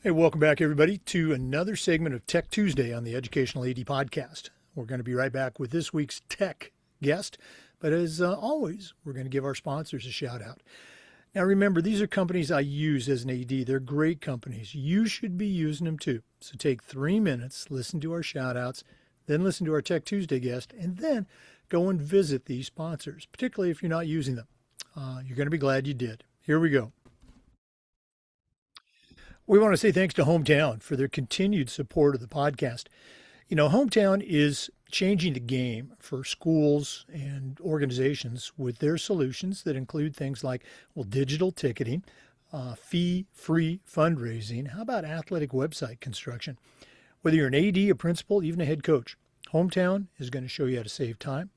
Hey, welcome back, everybody, to another segment of Tech Tuesday on the Educational AD Podcast. We're going to be right back with this week's tech guest, but as always, we're going to give our sponsors a shout out. Now, remember, these are companies I use as an AD. They're great companies. You should be using them too. So take 3 minutes, listen to our shout outs, then listen to our Tech Tuesday guest, and then go and visit these sponsors, particularly if you're not using them. You're going to be glad you did. Here we go. We want to say thanks to Hometown for their continued support of the podcast. You know, Hometown is changing the game for schools and organizations with their solutions that include things like, well, digital ticketing, fee-free fundraising. How about athletic website construction? Whether you're an AD, a principal, even a head coach, Hometown is going to show you how to save time,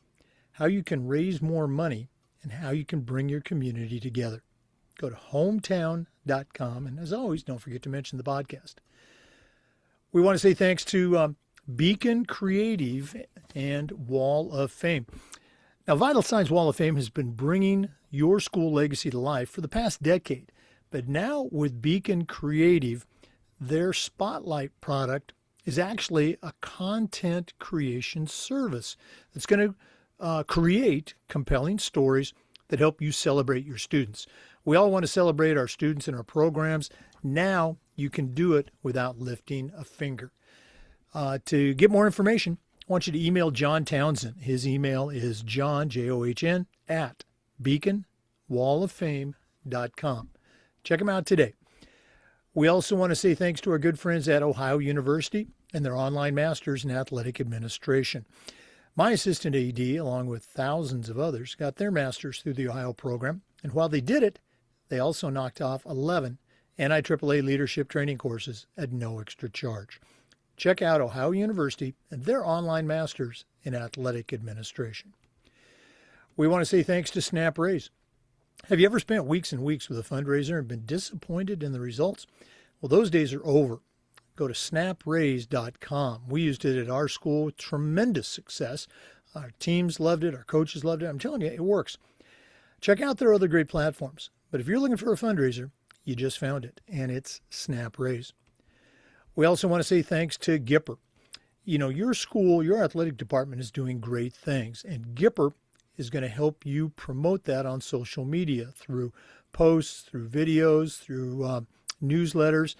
how you can raise more money, and how you can bring your community together. Go to hometown.com. And as always, don't forget to mention the podcast. We want to say thanks to Beacon Creative and Wall of Fame. Now, Vital Signs Wall of Fame has been bringing your school legacy to life for the past decade. But now with Beacon Creative, their Spotlight product is actually a content creation service that's going to create compelling stories that help you celebrate your students. We all want to celebrate our students and our programs. Now you can do it without lifting a finger. To get more information, I want you to email John Townsend. His email is john, John, at beaconwalloffame.com. Check him out today. We also want to say thanks to our good friends at Ohio University and their online masters in athletic administration. My assistant AD, along with thousands of others, got their masters through the Ohio program. And while they did it, they also knocked off 11 NIAAA leadership training courses at no extra charge. Check out Ohio University and their online masters in athletic administration. We want to say thanks to SnapRaise. Have you ever spent weeks and weeks with a fundraiser and been disappointed in the results? Well, those days are over. Go to snapraise.com. We used it at our school with tremendous success. Our teams loved it. Our coaches loved it. I'm telling you, it works. Check out their other great platforms. But if you're looking for a fundraiser, you just found it, and it's SnapRaise. We also want to say thanks to Gipper. You know, your school, your athletic department is doing great things, and Gipper is going to help you promote that on social media through posts, through videos, through newsletters.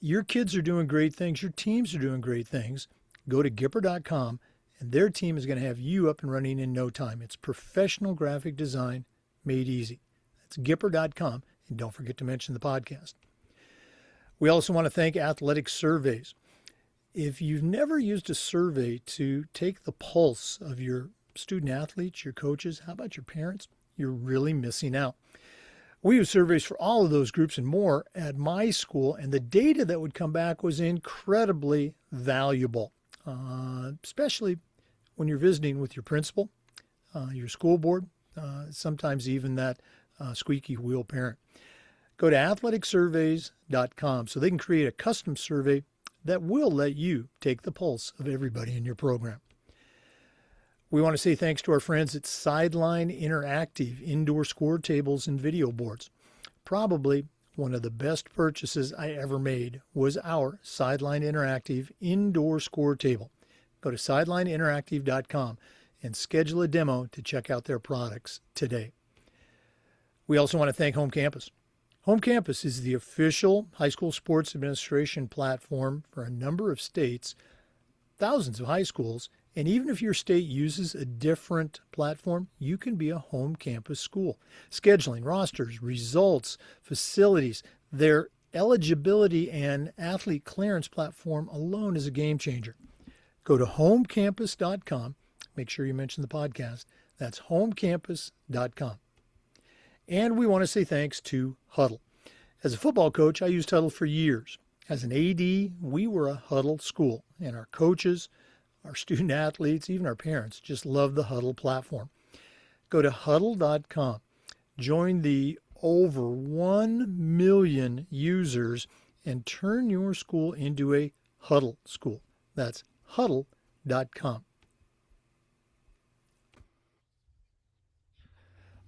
Your kids are doing great things. Your teams are doing great things. Go to Gipper.com, and their team is going to have you up and running in no time. It's professional graphic design made easy. That's Gipper.com, and don't forget to mention the podcast. We also want to thank Athletic Surveys. If you've never used a survey to take the pulse of your student athletes, your coaches, how about your parents? You're really missing out. We use surveys for all of those groups and more at my school, and the data that would come back was incredibly valuable, especially when you're visiting with your principal, your school board, sometimes even that squeaky wheel parent. Go to athleticsurveys.com so they can create a custom survey that will let you take the pulse of everybody in your program. We want to say thanks to our friends at Sideline Interactive indoor score tables and video boards. Probably one of the best purchases I ever made was our Sideline Interactive indoor score table. Go to sidelineinteractive.com and schedule a demo to check out their products today. We also want to thank Home Campus. Home Campus is the official high school sports administration platform for a number of states, thousands of high schools, and even if your state uses a different platform, you can be a home campus school. Scheduling, rosters, results, facilities, their eligibility and athlete clearance platform alone is a game changer. Go to homecampus.com. Make sure you mention the podcast. That's homecampus.com. And we want to say thanks to Huddle. As a football coach, I used Huddle for years. As an AD, we were a Huddle school, and our coaches, our student athletes, even our parents just love the Huddle platform. Go to huddle.com. Join the over 1 million users and turn your school into a Huddle school. That's huddle.com.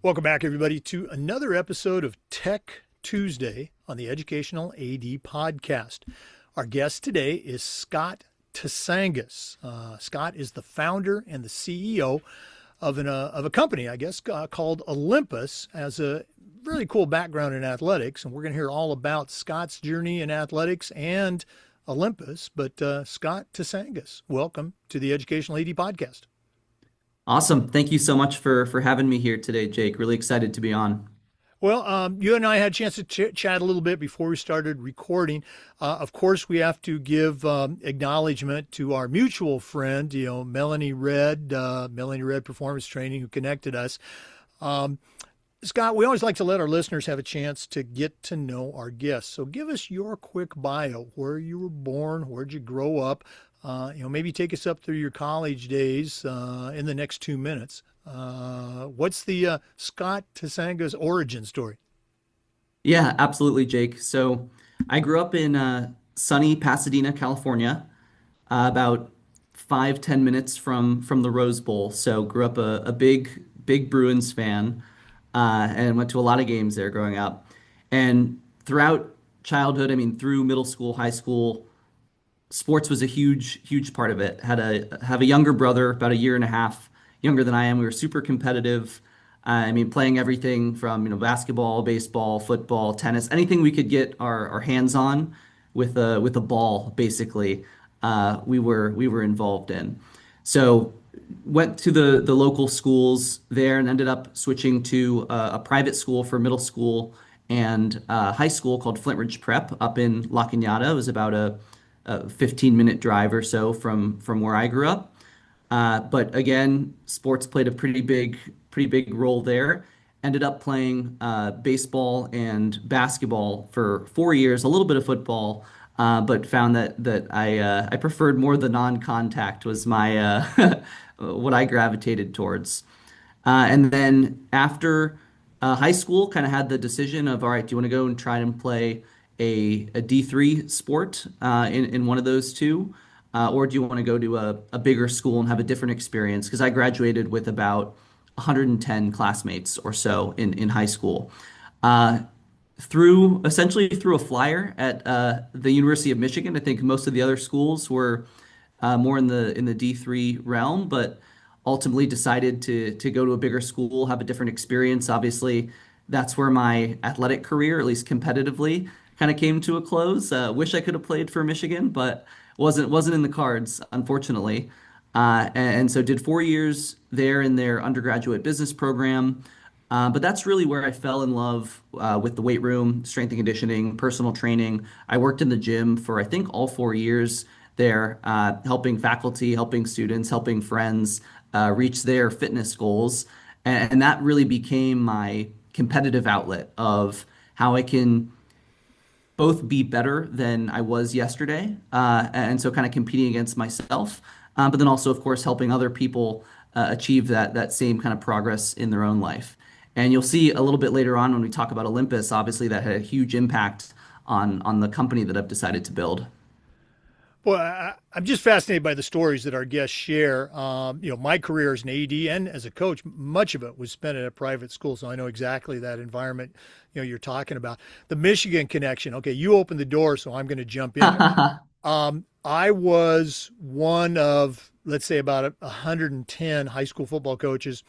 Welcome back, everybody, to another episode of Tech Tuesday on the Educational AD Podcast. Our guest today is Scott Tsangeos. Scott is the founder and the CEO of a company, I guess, called Olympus, has a really cool background in athletics, and we're going to hear all about Scott's journey in athletics and Olympus. But Scott Tsangos, welcome to the Educational AD Podcast. Awesome. Thank you so much for having me here today, Jake. Really excited to be on. Well, you and I had a chance to chat a little bit before we started recording. Of course, we have to give acknowledgement to our mutual friend, Melanie Red Performance Training, who connected us. Scott, we always like to let our listeners have a chance to get to know our guests. So give us your quick bio, where you were born, where'd you grow up, maybe take us up through your college days in the next 2 minutes. What's the Scott Tsangos origin story? Yeah, absolutely, Jake. So I grew up in sunny Pasadena, California, about 5-10 minutes from the Rose Bowl. So grew up a big Bruins fan, and went to a lot of games there growing up. And throughout childhood, I mean, through middle school, high school, sports was a huge part of it. Have a younger brother, about a year and a half younger than I am. We were super competitive. I mean, playing everything from basketball, baseball, football, tennis, anything we could get our hands on with a ball, basically. We were involved in. So went to the local schools there and ended up switching to a private school for middle school and high school called Flint Ridge Prep up in La Cañada. It was about a 15-minute drive or so from where I grew up. But again, sports played a pretty big role there. Ended up playing baseball and basketball for 4 years, a little bit of football, but found that I preferred more the non-contact was my what I gravitated towards. And then after high school, kind of had the decision of, all right, do you want to go and try and play a D3 sport in one of those two? Or do you want to go to a bigger school and have a different experience? Because I graduated with about 110 classmates or so in high school. Essentially through a flyer at the University of Michigan. I think most of the other schools were more in the D3 realm, but ultimately decided to go to a bigger school, have a different experience. Obviously, that's where my athletic career, at least competitively, kind of came to a close. Wish I could have played for Michigan, but wasn't in the cards, unfortunately. And so did 4 years there in their undergraduate business program. But that's really where I fell in love with the weight room, strength and conditioning, personal training. I worked in the gym for, I think, all 4 years there, helping faculty, helping students, helping friends reach their fitness goals. And that really became my competitive outlet of how I can both be better than I was yesterday, and so kind of competing against myself, but then also, of course, helping other people achieve that same kind of progress in their own life. And you'll see a little bit later on when we talk about Olympus, obviously that had a huge impact on the company that I've decided to build. Well, I'm just fascinated by the stories that our guests share. My career as an AD and as a coach, much of it was spent at a private school, so I know exactly that environment you're talking about. The Michigan connection. Okay, you opened the door, so I'm going to jump in there. I was one of, let's say, about 110 high school football coaches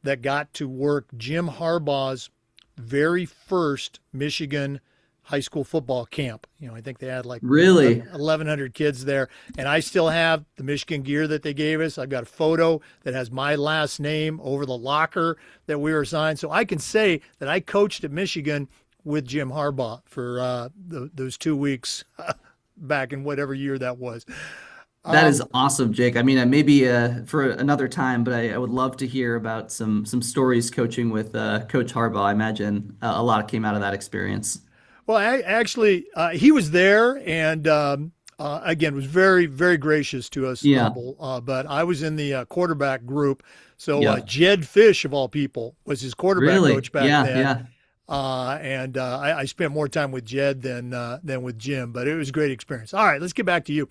that got to work Jim Harbaugh's very first Michigan high school football camp. I think they had like Really? 1,100 kids there. And I still have the Michigan gear that they gave us. I've got a photo that has my last name over the locker that we were assigned. So I can say that I coached at Michigan with Jim Harbaugh for those 2 weeks back in whatever year that was. That is awesome, Jake. I mean, maybe for another time, but I would love to hear about some stories coaching with Coach Harbaugh. I imagine a lot came out of that experience. Well, actually, he was there and again was very, very gracious to us, and Yeah. humble. But I was in the quarterback group. So Yep. Jed Fish, of all people, was his quarterback Really? coach back Yeah. then. Yeah. And I spent more time with Jed than with Jim, but it was a great experience. All right, let's get back to you.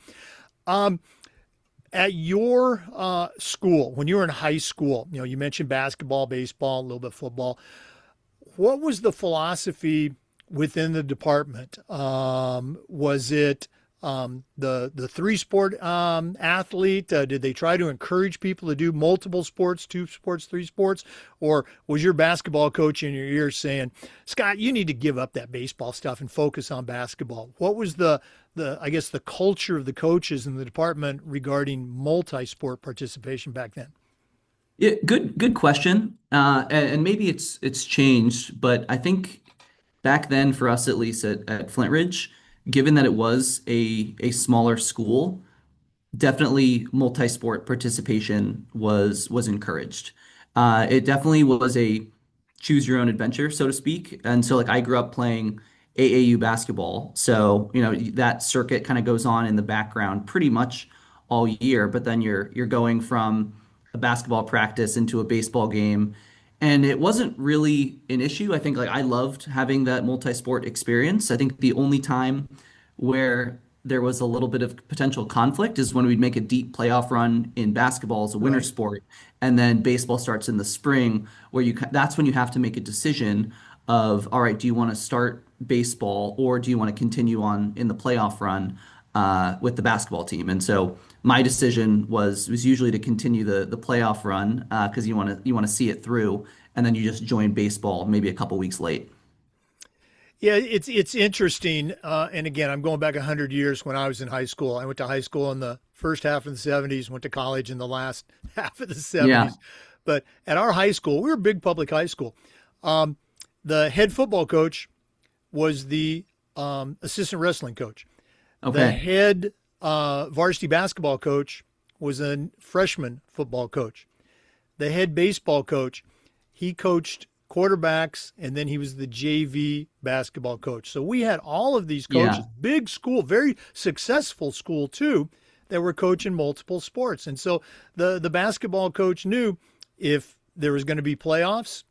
Um, at your school, when you were in high school, you mentioned basketball, baseball, a little bit of football. What was the philosophy within the department? Was it the three sport athlete? Did they try to encourage people to do multiple sports, two sports, three sports? Or was your basketball coach in your ear saying, Scott, you need to give up that baseball stuff and focus on basketball? What was I guess, the culture of the coaches in the department regarding multi-sport participation back then? Yeah, good question. And maybe it's changed, but I think back then for us at least at Flint Ridge, given that it was a smaller school, definitely multi-sport participation was encouraged. It definitely was a choose your own adventure, so to speak. And so like I grew up playing AAU basketball. So, that circuit kind of goes on in the background pretty much all year, but then you're going from a basketball practice into a baseball game. And it wasn't really an issue. I think like I loved having that multi-sport experience. I think the only time where there was a little bit of potential conflict is when we'd make a deep playoff run in basketball as a winter Right. sport, and then baseball starts in the spring, where that's when you have to make a decision of, all right, do you want to start baseball or do you want to continue on in the playoff run with the basketball team? And so my decision was usually to continue the playoff run because you want to see it through, and then you just join baseball maybe a couple weeks late. Yeah, it's interesting. And again, I'm going back 100 years when I was in high school. I went to high school in the first half of the 70s, went to college in the last half of the Yeah. 70s. But at our high school, we were a big public high school. Um, the head football coach was the assistant wrestling coach. The Okay. head varsity basketball coach was a freshman football coach. The head baseball coach, he coached quarterbacks, and then he was the JV basketball coach. So we had all of these Yeah. coaches, big school, very successful school too, that were coaching multiple sports. And so the basketball coach knew if there was going to be playoffs,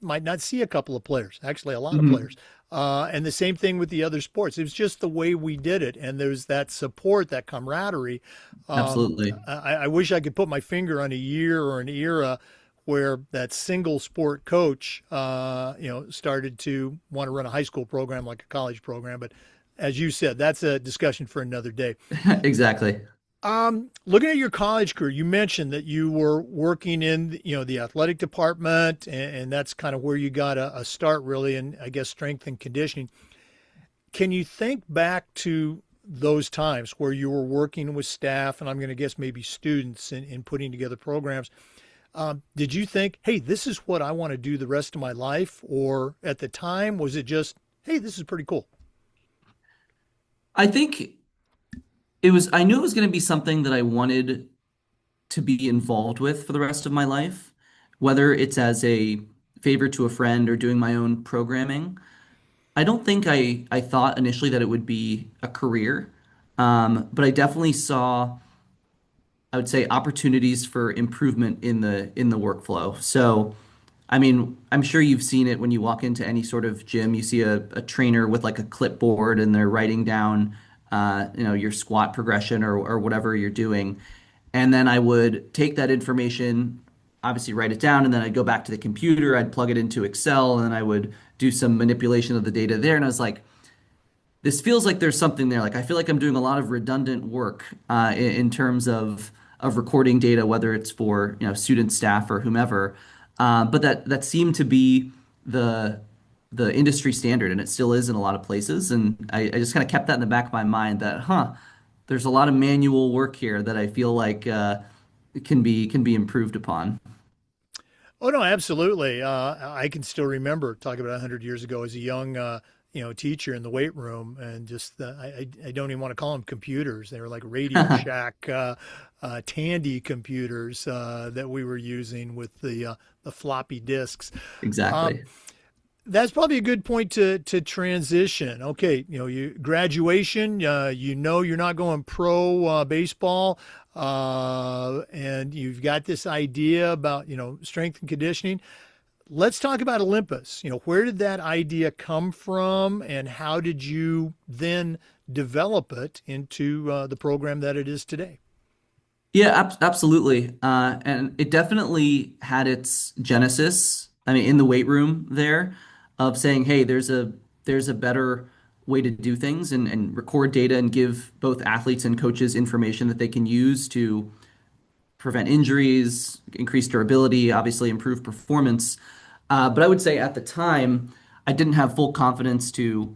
might not see a couple of players, actually a lot of Mhm. players. And the same thing with the other sports. It was just the way we did it, and there's that support, that camaraderie. Absolutely. I wish I could put my finger on a year or an era where that single sport coach, started to want to run a high school program like a college program. But as you said, that's a discussion for another day. Exactly. Looking at your college career, you mentioned that you were working in, the athletic department, and that's kind of where you got a start really in, I guess, strength and conditioning. Can you think back to those times where you were working with staff, and I'm going to guess maybe students in putting together programs? Did you think, hey, this is what I want to do the rest of my life? Or at the time, was it just, hey, this is pretty cool? I think I knew it was going to be something that I wanted to be involved with for the rest of my life, whether it's as a favor to a friend or doing my own programming. I don't think I thought initially that it would be a career, but I definitely saw, I would say, opportunities for improvement in the workflow. So, I mean, I'm sure you've seen it when you walk into any sort of gym. You see a trainer with like a clipboard and they're writing down, your squat progression or whatever you're doing. And then I would take that information, obviously write it down, and then I'd go back to the computer. I'd plug it into Excel, and then I would do some manipulation of the data there. And I was like, this feels like there's something there. Like I feel like I'm doing a lot of redundant work in terms of recording data, whether it's for student, staff, or whomever. But that seemed to be the the industry standard, and it still is in a lot of places. And I just kind of kept that in the back of my mind that, there's a lot of manual work here that I feel like can be improved upon. Oh no, absolutely. I can still remember talking about 100 years ago as a young, teacher in the weight room, and just I don't even want to call them computers. They were like Radio Shack, Tandy computers that we were using with the floppy disks. Um, Exactly. that's probably a good point to transition. Okay, you graduation, you're not going pro baseball, and you've got this idea about strength and conditioning. Let's talk about Olympus. Where did that idea come from, and how did you then develop it into the program that it is today? Yeah, absolutely. And it definitely had its genesis, I mean, in the weight room there of saying, hey, there's a better way to do things and record data and give both athletes and coaches information that they can use to prevent injuries, increase durability, obviously improve performance. But I would say at the time, I didn't have full confidence to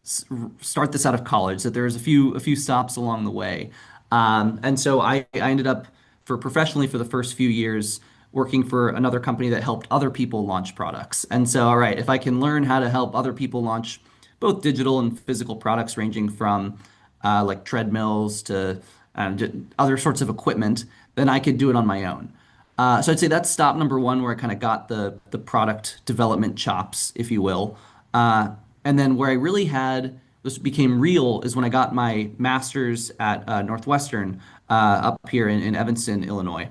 start this out of college, that there was a few stops along the way. And so I ended up for professionally for the first few years working for another company that helped other people launch products. And so, all right, if I can learn how to help other people launch both digital and physical products ranging from like treadmills to other sorts of equipment, then I could do it on my own. So I'd say that's stop number one, where I kind of got the product development chops, if you will. And then where I really had this became real is when I got my master's at Northwestern up here in Evanston, Illinois.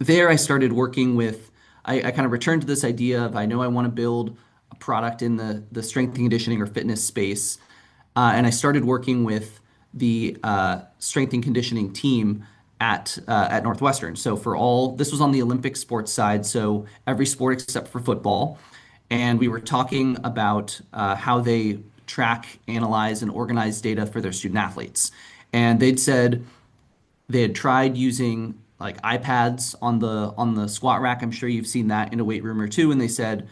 There, I started working with. I kind of returned to this idea of I know I want to build a product in the strength and conditioning or fitness space, and I started working with the strength and conditioning team at Northwestern. So for all this was on the Olympic sports side, so every sport except for football, and we were talking about how they track, analyze, and organize data for their student athletes. And they'd said they had tried using like iPads on the squat rack. I'm sure you've seen that in a weight room or two. And they said,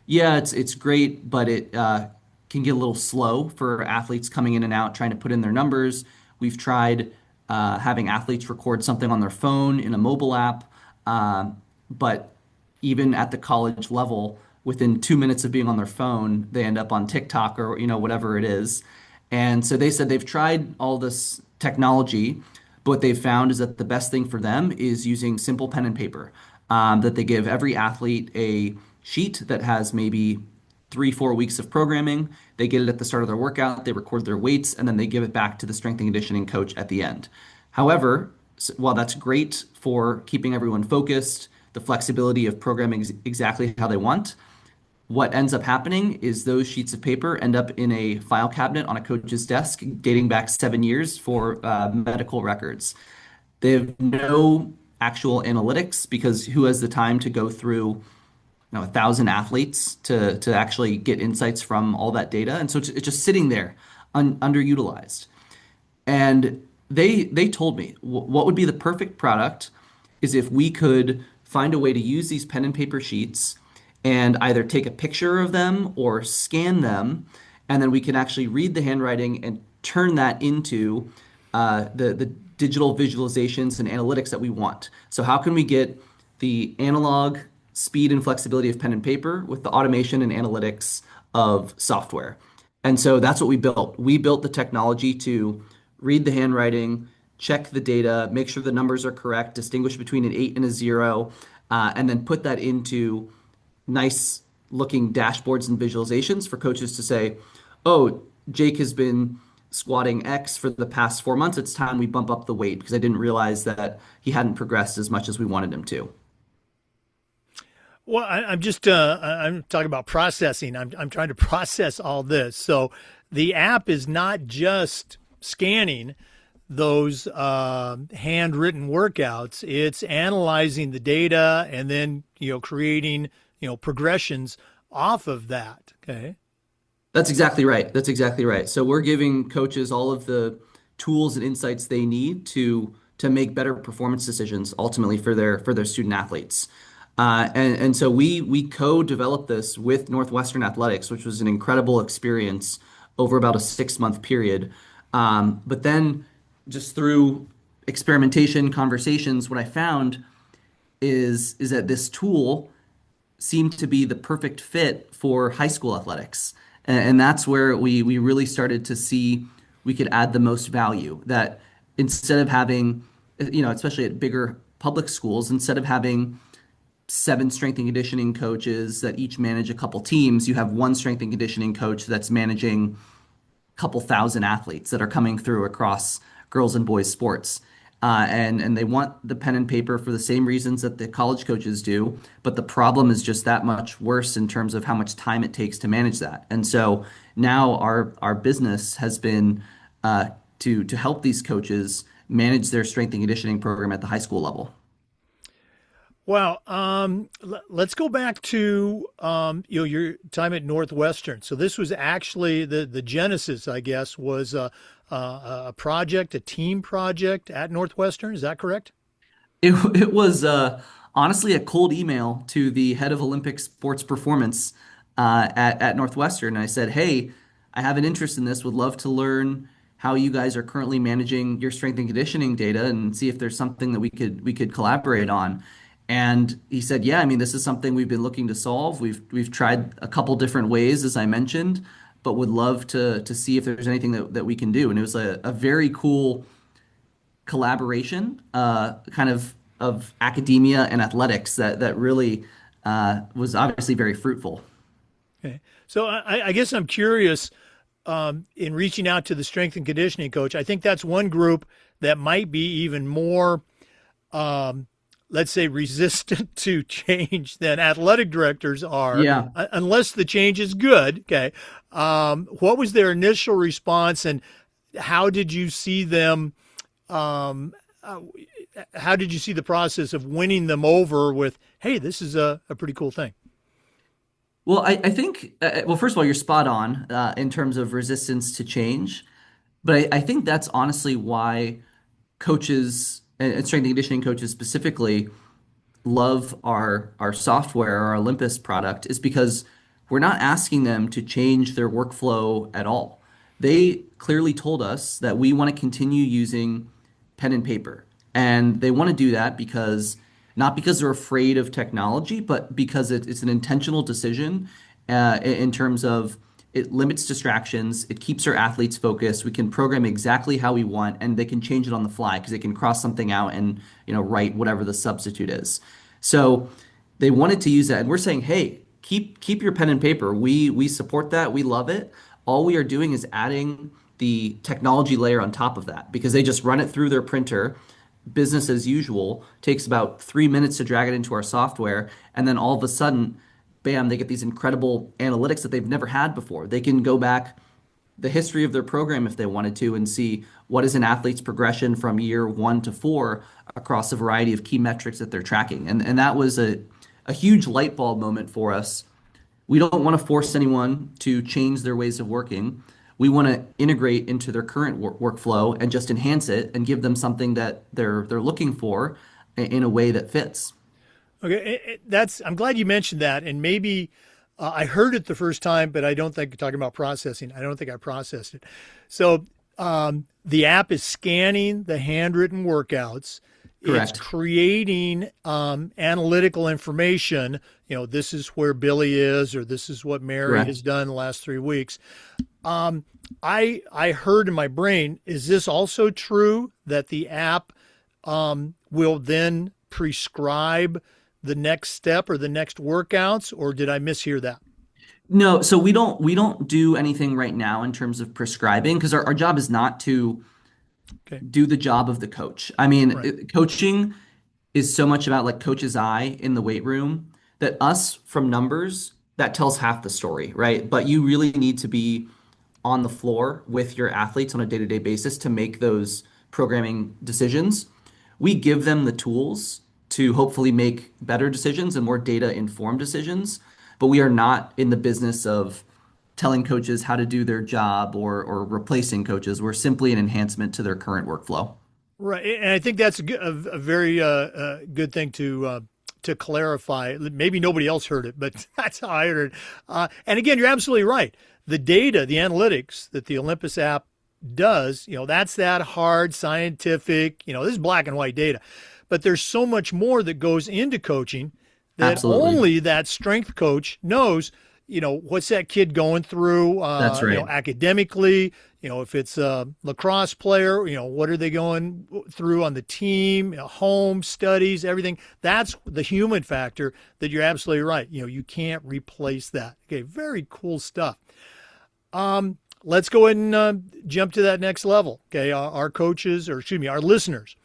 yeah, it's great, but it can get a little slow for athletes coming in and out trying to put in their numbers. We've tried having athletes record something on their phone in a mobile app, but even at the college level, within 2 minutes of being on their phone, they end up on TikTok or whatever it is. And so they said they've tried all this technology, but what they've found is that the best thing for them is using simple pen and paper. That they give every athlete a sheet that has maybe 3, 4 weeks of programming. They get it at the start of their workout, they record their weights, and then they give it back to the strength and conditioning coach at the end. However, while that's great for keeping everyone focused, the flexibility of programming exactly how they want, what ends up happening is those sheets of paper end up in a file cabinet on a coach's desk dating back 7 years for medical records. They have no actual analytics because who has the time to go through 1,000 athletes to actually get insights from all that data? And so it's just sitting there underutilized. And they told me what would be the perfect product is if we could find a way to use these pen and paper sheets and either take a picture of them or scan them, and then we can actually read the handwriting and turn that into the digital visualizations and analytics that we want. So how can we get the analog speed and flexibility of pen and paper with the automation and analytics of software? And so that's what we built. We built the technology to read the handwriting, check the data, make sure the numbers are correct, distinguish between an 8 and a 0, and then put that into nice looking dashboards and visualizations for coaches to say, oh, Jake has been squatting X for the past 4 months. It's time we bump up the weight because I didn't realize that he hadn't progressed as much as we wanted him to. Well, I'm just I'm talking about processing. I'm trying to process all this. So the app is not just scanning those handwritten workouts. It's analyzing the data and then creating progressions off of that. Okay. That's exactly right. That's exactly right. So we're giving coaches all of the tools and insights they need to make better performance decisions ultimately for their student athletes. And so we co-developed this with Northwestern Athletics, which was an incredible experience over about a 6 month period. But then just through experimentation, conversations, what I found is that this tool seemed to be the perfect fit for high school athletics. And that's where we really started to see we could add the most value. That instead of having, especially at bigger public schools, instead of having 7 strength and conditioning coaches that each manage a couple teams, you have one strength and conditioning coach that's managing a couple thousand athletes that are coming through across girls and boys sports. And they want the pen and paper for the same reasons that the college coaches do, but the problem is just that much worse in terms of how much time it takes to manage that. And so now our business has been to help these coaches manage their strength and conditioning program at the high school level. Wow. Let's go back to your time at Northwestern. So this was actually the genesis, I guess, was a project, a team project at Northwestern. Is that correct? It was honestly a cold email to the head of Olympic sports performance at Northwestern. I said, "Hey, I have an interest in this. Would love to learn how you guys are currently managing your strength and conditioning data, and see if there's something that we could collaborate on." And he said, "Yeah, I mean, this is something we've been looking to solve. We've tried a couple different ways, as I mentioned, but would love to see if there's anything that we can do." And it was a very cool collaboration, kind of academia and athletics that really was obviously very fruitful. Okay. So I guess I'm curious in reaching out to the strength and conditioning coach. I think that's one group that might be even more, let's say, resistant to change than athletic directors are, Yeah. unless the change is good. Okay. What was their initial response, and how did you see them? Um, uh, how did you see the process of winning them over with, hey, this is a pretty cool thing? Well, I think, well, first of all, you're spot on in terms of resistance to change. But I think that's honestly why coaches and strength and conditioning coaches specifically love our software, our Olympus product, is because we're not asking them to change their workflow at all. They clearly told us that we want to continue using pen and paper. And they want to do that because not because they're afraid of technology, but because it's an intentional decision in terms of it limits distractions, it keeps our athletes focused. We can program exactly how we want, and they can change it on the fly because they can cross something out and write whatever the substitute is. So they wanted to use that, and we're saying, hey, keep your pen and paper. We support that. We love it. All we are doing is adding the technology layer on top of that because they just run it through their printer. Business as usual takes about 3 minutes to drag it into our software, and then all of a sudden, bam, they get these incredible analytics that they've never had before. They can go back the history of their program if they wanted to and see what is an athlete's progression from year 1 to 4 across a variety of key metrics that they're tracking. And that was a huge light bulb moment for us. We don't want to force anyone to change their ways of working. We want to integrate into their current workflow and just enhance it and give them something that they're looking for in a way that fits. Okay, that's. I'm glad you mentioned that, and maybe I heard it the first time, but I don't think talking about processing. I don't think I processed it. So the app is scanning the handwritten workouts. It's Correct. creating analytical information. This is where Billy is, or this is what Mary Correct. has done the last 3 weeks. Um, I heard in my brain, is this also true that the app will then prescribe the next step or the next workouts, or did I mishear that? No, so we don't do anything right now in terms of prescribing because our job is not to Okay, do the job of the coach. I mean, right. coaching is so much about like coach's eye in the weight room that us from numbers, that tells half the story, right? But you really need to be on the floor with your athletes on a day-to-day basis to make those programming decisions. We give them the tools to hopefully make better decisions and more data-informed decisions, but we are not in the business of telling coaches how to do their job or replacing coaches. We're simply an enhancement to their current workflow. Right, and I think that's a very good thing to clarify. Maybe nobody else heard it, but that's how I heard it. And again, you're absolutely right. The data, the analytics that the Olympus app does, that's that hard scientific. This is black and white data, but there's so much more that goes into coaching that Absolutely. only that strength coach knows. What's that kid going through, That's right. academically, if it's a lacrosse player, what are they going through on the team, home studies, everything. That's the human factor that you're absolutely right. You can't replace that. Okay. Very cool stuff. Let's go ahead and jump to that next level. Okay. Our coaches, or excuse me, our listeners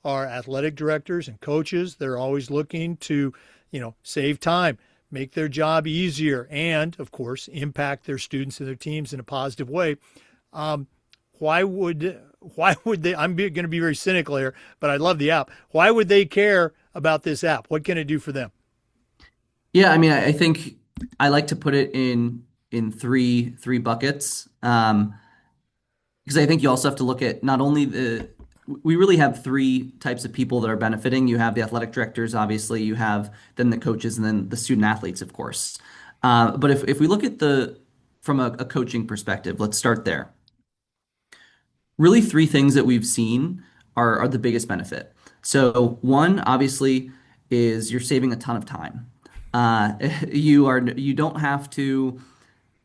are athletic directors and coaches. They're always looking to, save time, make their job easier, and of course, impact their students and their teams in a positive way. Um, why would they? I'm going to be very cynical here, but I love the app. Why would they care about this app? What can it do for them? Yeah, I mean, I think I like to put it in three buckets. Because I think you also have to look at not only we really have three types of people that are benefiting. You have the athletic directors, obviously, you have then the coaches, and then the student athletes, of course. But if we look at the from a coaching perspective, let's start there. Really, three things that we've seen are the biggest benefit. So one, obviously, is you're saving a ton of time. You don't have to.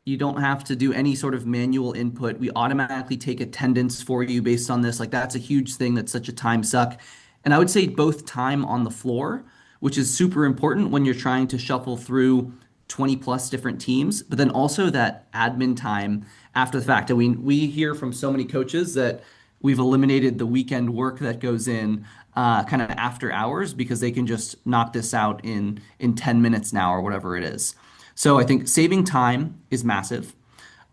You don't have to do any sort of manual input. We automatically take attendance for you based on this. Like that's a huge thing. That's such a time suck. And I would say both time on the floor, which is super important when you're trying to shuffle through 20 plus different teams, but then also that admin time after the fact. And we hear from so many coaches that we've eliminated the weekend work that goes in kind of after hours because they can just knock this out in 10 minutes now or whatever it is. So I think saving time is massive.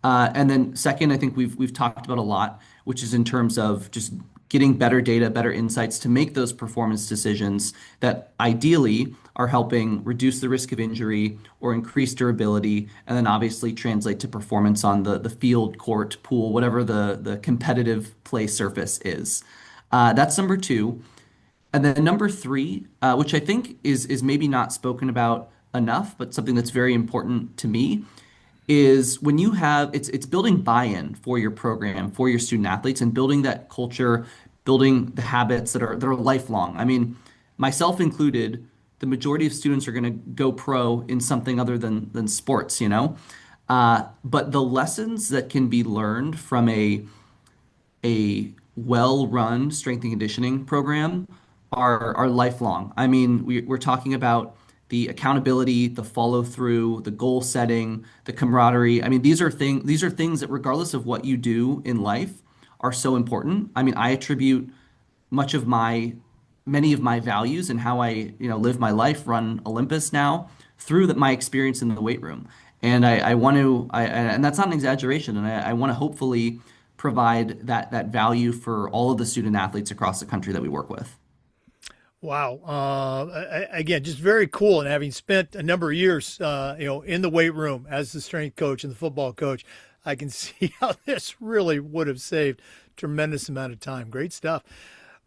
And then second, I think we've talked about a lot, which is in terms of just getting better data, better insights to make those performance decisions that ideally are helping reduce the risk of injury or increase durability, and then obviously translate to performance on the field, court, pool, whatever the competitive play surface is. That's number two. And then number three, which I think is maybe not spoken about enough, but something that's very important to me, is when you have it's building buy-in for your program, for your student athletes, and building that culture, building the habits that are lifelong. I mean, myself included, the majority of students are going to go pro in something other than sports, you know. But the lessons that can be learned from a well-run strength and conditioning program are lifelong. I mean, we're talking about the accountability, the follow through, the goal setting, the camaraderie. I mean, these are things that regardless of what you do in life are so important. I mean, I attribute much of many of my values and how I, live my life, run Olympus now through my experience in the weight room. And I want to, and that's not an exaggeration. And I want to hopefully provide that value for all of the student athletes across the country that we work with. Wow. Again, just very cool. And having spent a number of years, in the weight room as the strength coach and the football coach, I can see how this really would have saved a tremendous amount of time. Great stuff.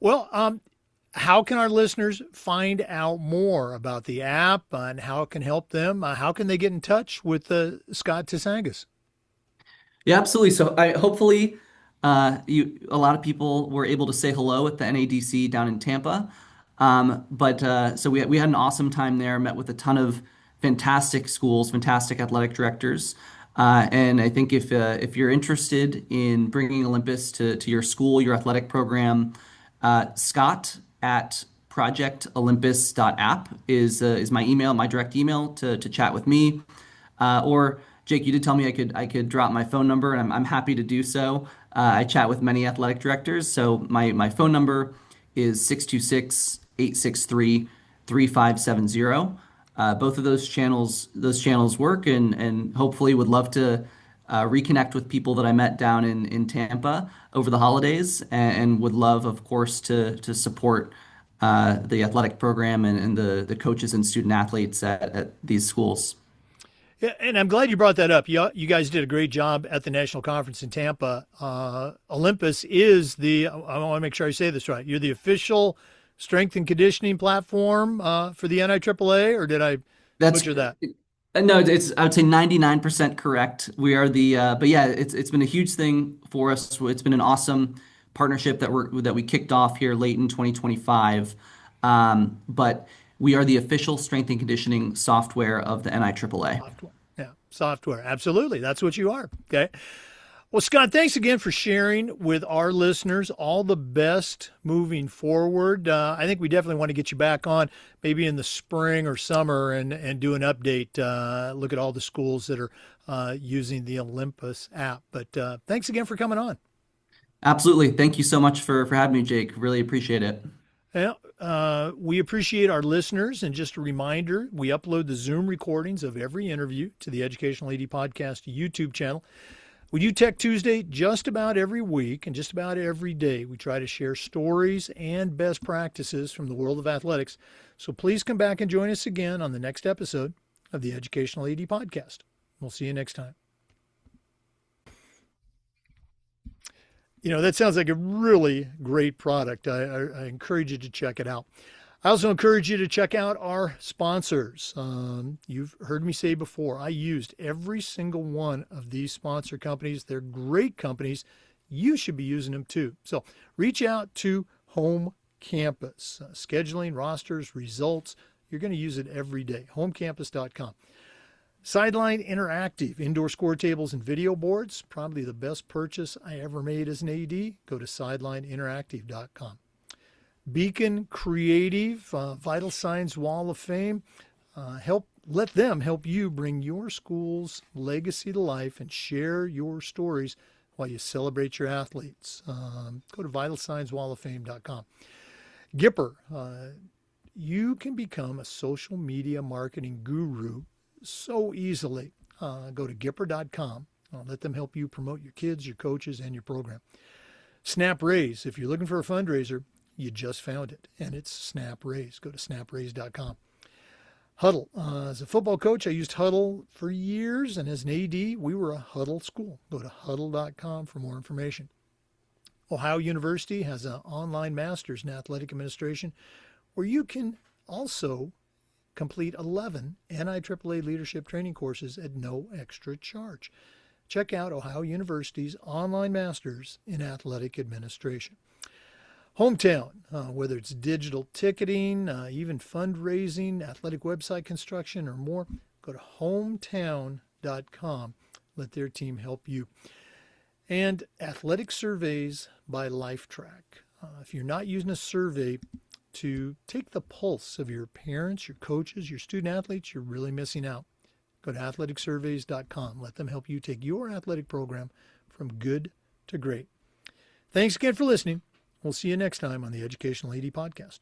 Well, how can our listeners find out more about the app and how it can help them? How can they get in touch with Scott Tsangos? Yeah, absolutely. So I hopefully a lot of people were able to say hello at the NADC down in Tampa. But so we had an awesome time there, met with a ton of fantastic schools, fantastic athletic directors. And I think if you're interested in bringing Olympus to your school, your athletic program, Scott at projectolympus.app is my email, my direct email to chat with me. Or Jake, you did tell me I could drop my phone number, and I'm happy to do so. I chat with many athletic directors, so my phone number is 626-863-3570. Both of those channels work, and hopefully would love to reconnect with people that I met down in Tampa over the holidays, and would love, of course, to support the athletic program and the coaches and student athletes at these schools. Yeah, and I'm glad you brought that up. You guys did a great job at the national conference in Tampa. Olympus is I want to make sure I say this right. You're the official strength and conditioning platform for the NIAAA, or did I That's butcher that? No, it's I would say 99% correct. We are but yeah, it's been a huge thing for us. It's been an awesome partnership that we kicked off here late in 2025. But we are the official strength and conditioning software of the NIAAA. Software. Yeah, software. Absolutely. That's what you are. Okay. Well, Scott, thanks again for sharing with our listeners. All the best moving forward. I think we definitely want to get you back on maybe in the spring or summer and do an update. Look at all the schools that are using the Olympus app. But thanks again for coming on. Absolutely. Thank you so much for having me, Jake. Really appreciate it. Yeah, we appreciate our listeners. And just a reminder, we upload the Zoom recordings of every interview to the Educational AD Podcast YouTube channel. We do Tech Tuesday just about every week and just about every day. We try to share stories and best practices from the world of athletics. So please come back and join us again on the next episode of the Educational AD Podcast. We'll see you next time. That sounds like a really great product. I encourage you to check it out. I also encourage you to check out our sponsors. You've heard me say before, I used every single one of these sponsor companies. They're great companies. You should be using them too. So reach out to Home Campus. Scheduling, rosters, results. You're going to use it every day. Homecampus.com. Sideline Interactive, indoor score tables and video boards. Probably the best purchase I ever made as an AD. Go to sidelineinteractive.com. Beacon Creative, Vital Signs Wall of Fame. Let them help you bring your school's legacy to life and share your stories while you celebrate your athletes. Go to vitalsignswalloffame.com. Gipper, you can become a social media marketing guru so easily. Go to Gipper.com. Let them help you promote your kids, your coaches, and your program. Snap Raise, if you're looking for a fundraiser, you just found it, and it's Snap Raise. Go to snapraise.com. Huddle. As a football coach, I used Huddle for years, and as an AD, we were a Huddle school. Go to huddle.com for more information. Ohio University has an online master's in athletic administration where you can also complete 11 NIAAA leadership training courses at no extra charge. Check out Ohio University's online master's in athletic administration. Hometown, whether it's digital ticketing, even fundraising, athletic website construction, or more, go to hometown.com. Let their team help you. And athletic surveys by LifeTrack. If you're not using a survey to take the pulse of your parents, your coaches, your student athletes, you're really missing out. Go to athleticsurveys.com. Let them help you take your athletic program from good to great. Thanks again for listening. We'll see you next time on the Educational AD Podcast.